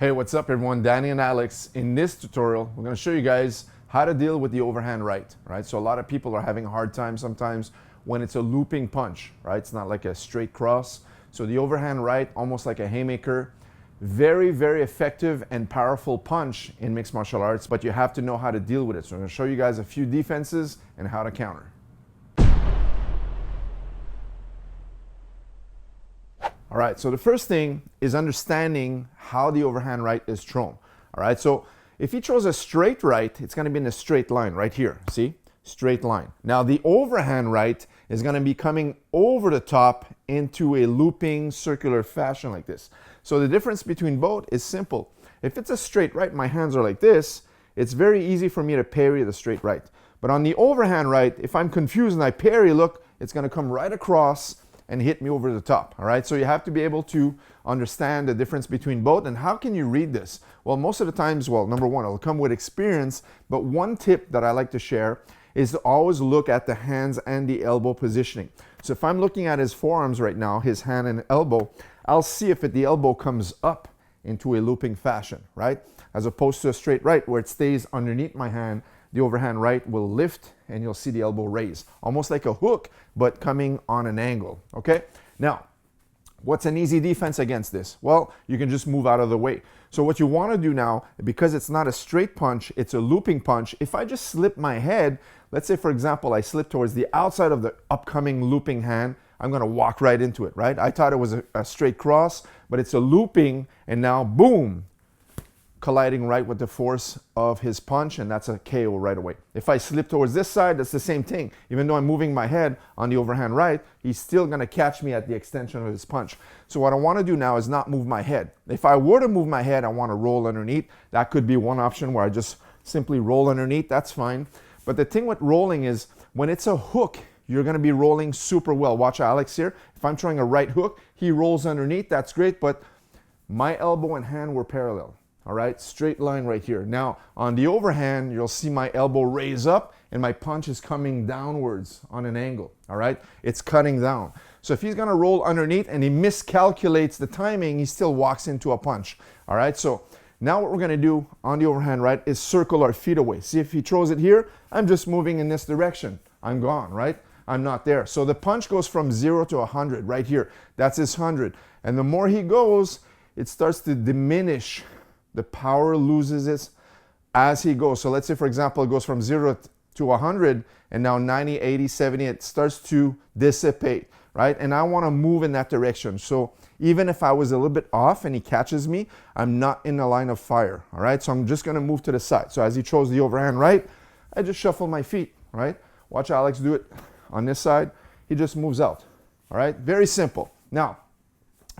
Hey, what's up everyone? Danny and Alex. In this tutorial, we're going to show you guys how to deal with the overhand right, right? So a lot of people are having a hard time sometimes when it's a looping punch, right? It's not like a straight cross. So the overhand right, almost like a haymaker, very, very effective and powerful punch in mixed martial arts, but you have to know how to deal with it. So I'm going to show you guys a few defenses and how to counter. All right, so the first thing is understanding how the overhand right is thrown. All right, so if he throws a straight right, it's going to be in a straight line right here. See? Straight line. Now the overhand right is going to be coming over the top into a looping circular fashion like this. So the difference between both is simple. If it's a straight right, my hands are like this, it's very easy for me to parry the straight right. But on the overhand right, if I'm confused and I parry, look, it's going to come right across and hit me over the top. All right, so you have to be able to understand the difference between both. And how can you read this? Well, most of the times, well, number one, it'll come with experience, but one tip that I like to share is to always look at the hands and the elbow positioning. So if I'm looking at his forearms right now, his hand and elbow, I'll see if the elbow comes up into a looping fashion, right? As opposed to a straight right where it stays underneath my hand, the overhand right will lift and you'll see the elbow raise, almost like a hook, but coming on an angle, okay? Now, what's an easy defense against this? Well, you can just move out of the way. So what you want to do now, because it's not a straight punch, it's a looping punch, if I just slip my head, let's say for example, I slip towards the outside of the upcoming looping hand, I'm going to walk right into it, right? I thought it was a straight cross, but it's a looping, and now boom, colliding right with the force of his punch, and that's a KO right away. If I slip towards this side, that's the same thing. Even though I'm moving my head on the overhand right, he's still gonna catch me at the extension of his punch. So what I wanna do now is not move my head. If I were to move my head, I wanna roll underneath. That could be one option where I just simply roll underneath, that's fine. But the thing with rolling is, when it's a hook, you're gonna be rolling super well. Watch Alex here. If I'm throwing a right hook, he rolls underneath, that's great, but my elbow and hand were parallel. All right, straight line right here. Now, on the overhand, you'll see my elbow raise up and my punch is coming downwards on an angle, all right? It's cutting down. So if he's gonna roll underneath and he miscalculates the timing, he still walks into a punch, all right? So now what we're gonna do on the overhand right is circle our feet away. See, if he throws it here, I'm just moving in this direction. I'm gone, right? I'm not there. So the punch goes from 0 to 100 right here. That's his 100. And the more he goes, it starts to diminish. The power loses it as he goes. So let's say, for example, it goes from 0 to 100, and now 90, 80, 70, it starts to dissipate, right? And I want to move in that direction. So even if I was a little bit off and he catches me, I'm not in the line of fire, all right? So I'm just going to move to the side. So as he throws the overhand right, I just shuffle my feet, right? Watch Alex do it on this side. He just moves out, all right? Very simple. Now,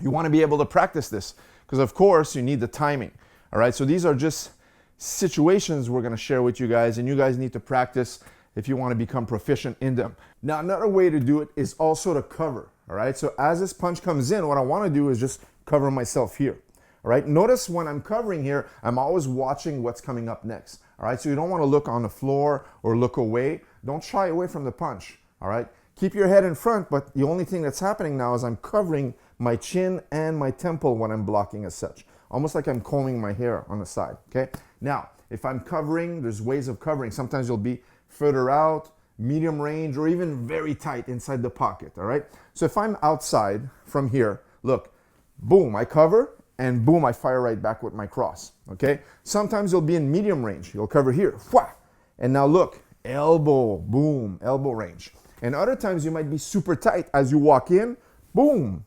you want to be able to practice this because, of course, you need the timing. All right, so these are just situations we're gonna share with you guys, and you guys need to practice if you wanna become proficient in them. Now, another way to do it is also to cover, all right? So as this punch comes in, what I wanna do is just cover myself here, all right? Notice when I'm covering here, I'm always watching what's coming up next, all right? So you don't wanna look on the floor or look away. Don't shy away from the punch, all right? Keep your head in front, but the only thing that's happening now is I'm covering my chin and my temple when I'm blocking as such. Almost like I'm combing my hair on the side, okay? Now, if I'm covering, there's ways of covering. Sometimes you'll be further out, medium range, or even very tight inside the pocket, all right? So if I'm outside from here, look, boom, I cover, and boom, I fire right back with my cross, okay? Sometimes you'll be in medium range. You'll cover here, whah, and now look, elbow, boom, elbow range. And other times you might be super tight. As you walk in, boom.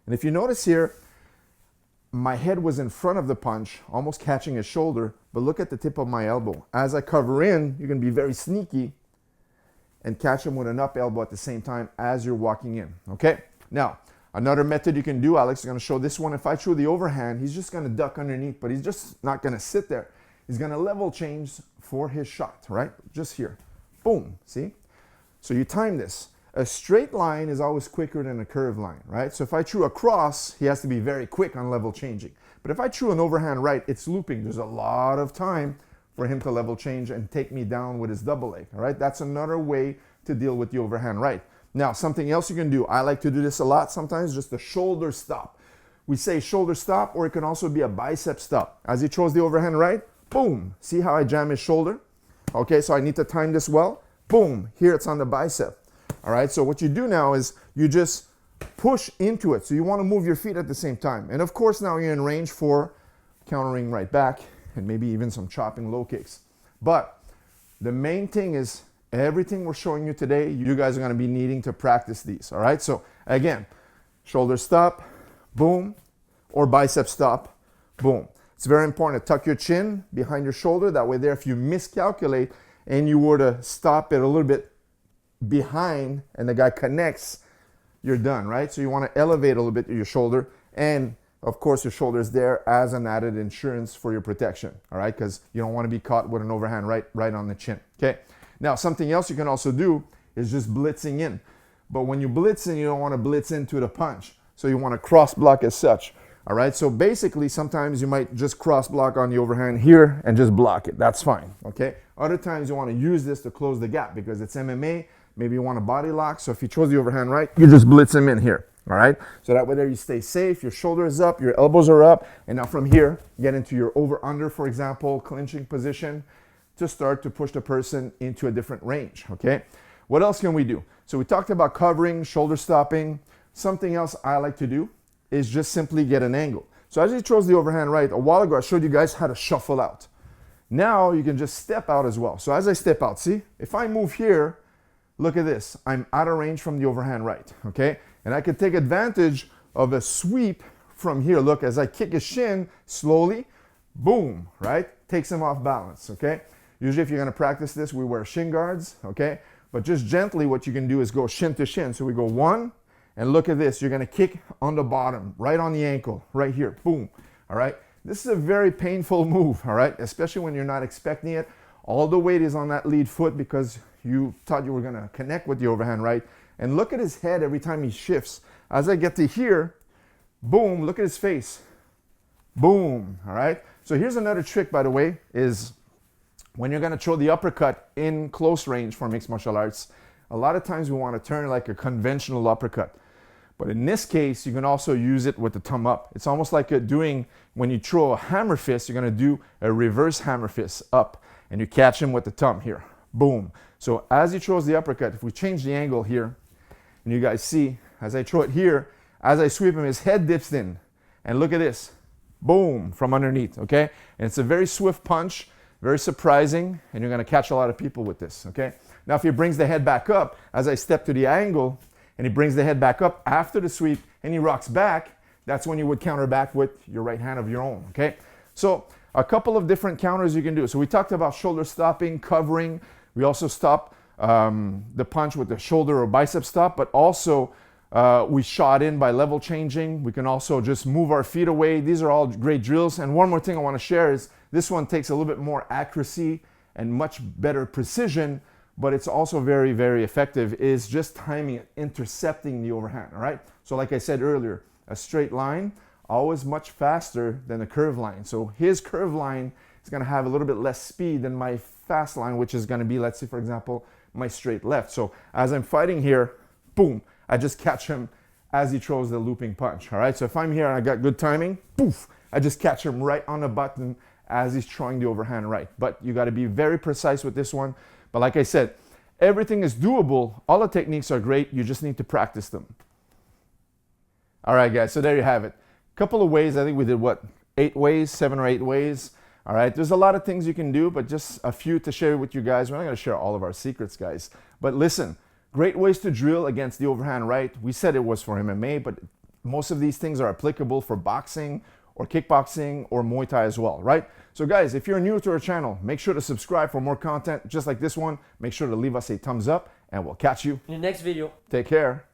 And if you notice here, my head was in front of the punch, almost catching his shoulder, but look at the tip of my elbow. As I cover in, you're gonna be very sneaky and catch him with an up elbow at the same time as you're walking in, okay? Now, another method you can do, Alex is gonna show this one. If I throw the overhand, he's just gonna duck underneath, but he's just not gonna sit there. He's gonna level change for his shot, right? Just here, boom, see? So you time this. A straight line is always quicker than a curved line, right? So if I threw a cross, he has to be very quick on level changing. But if I threw an overhand right, it's looping. There's a lot of time for him to level change and take me down with his double leg, all right? That's another way to deal with the overhand right. Now, something else you can do, I like to do this a lot sometimes, just a shoulder stop. we say shoulder stop, or it can also be a bicep stop. As he throws the overhand right, boom. See how I jam his shoulder? Okay, so I need to time this well. Boom, here it's on the bicep. All right, so what you do now is you just push into it. So you want to move your feet at the same time. And of course, now you're in range for countering right back and maybe even some chopping low kicks. But the main thing is everything we're showing you today, you guys are going to be needing to practice these. All right, so again, shoulder stop, boom, or bicep stop, boom. It's very important to tuck your chin behind your shoulder. That way there, if you miscalculate and you were to stop it a little bit behind and the guy connects, you're done, right? So you want to elevate a little bit your shoulder, and of course your shoulder is there as an added insurance for your protection, all right? Because you don't want to be caught with an overhand right on the chin, okay? Now, something else you can also do is just blitzing in. But when you blitz in, you don't want to blitz into the punch. So you want to cross block as such, all right? So basically, sometimes you might just cross block on the overhand here and just block it. That's fine, okay? Other times you want to use this to close the gap because it's MMA. Maybe you want a body lock. So if he throws the overhand right, you just blitz him in here, all right? So that way there you stay safe, your shoulder is up, your elbows are up, and now from here, get into your over-under, for example, clinching position to start to push the person into a different range, okay? What else can we do? So we talked about covering, shoulder stopping. Something else I like to do is just simply get an angle. So as he throws the overhand right, a while ago I showed you guys how to shuffle out. Now you can just step out as well. So as I step out, see, if I move here, look at this. I'm out of range from the overhand right, okay? And I can take advantage of a sweep from here. Look, as I kick his shin slowly, boom, right? Takes him off balance, okay? Usually if you're gonna practice this, we wear shin guards, okay? But just gently, what you can do is go shin to shin. So we go one, and look at this. You're gonna kick on the bottom, right on the ankle, right here, boom, all right? This is a very painful move, all right? Especially when you're not expecting it. All the weight is on that lead foot because you thought you were gonna connect with the overhand right. And look at his head every time he shifts. As I get to here, boom, look at his face. Boom, all right? So here's another trick, by the way, is when you're gonna throw the uppercut in close range for mixed martial arts, a lot of times we wanna turn like a conventional uppercut. But in this case, you can also use it with the thumb up. It's almost like doing, when you throw a hammer fist, you're gonna do a reverse hammer fist up, and you catch him with the thumb here, boom. So as he throws the uppercut, if we change the angle here, and you guys see, as I throw it here, as I sweep him, his head dips in, and look at this, boom, from underneath, okay? And it's a very swift punch, very surprising, and you're gonna catch a lot of people with this, okay? Now if he brings the head back up, as I step to the angle, and he brings the head back up after the sweep, and he rocks back, that's when you would counter back with your right hand of your own, okay? So a couple of different counters you can do. So we talked about shoulder stopping, covering. We also stop the punch with the shoulder or bicep stop, but also we shot in by level changing. We can also just move our feet away. These are all great drills. And one more thing I want to share is this one takes a little bit more accuracy and much better precision, but it's also very, very effective, is just timing it, intercepting the overhand, all right? So like I said earlier, a straight line, always much faster than a curve line. So his curve line is gonna have a little bit less speed than my fast line, which is gonna be, let's say for example, my straight left. So as I'm fighting here, boom, I just catch him as he throws the looping punch, all right? So if I'm here and I got good timing, poof, I just catch him right on the button as he's throwing the overhand right. But you gotta be very precise with this one. But like I said, everything is doable. All the techniques are great. You just need to practice them. All right, guys, so there you have it. Couple of ways. I think we did what, 8 ways, 7 or 8 ways. All right, there's a lot of things you can do, but just a few to share with you guys. We're not gonna share all of our secrets, guys. But listen, great ways to drill against the overhand right. We said it was for MMA, but most of these things are applicable for boxing or kickboxing or Muay Thai as well, right? So guys, if you're new to our channel, make sure to subscribe for more content just like this one. Make sure to leave us a thumbs up, and we'll catch you in the next video. Take care.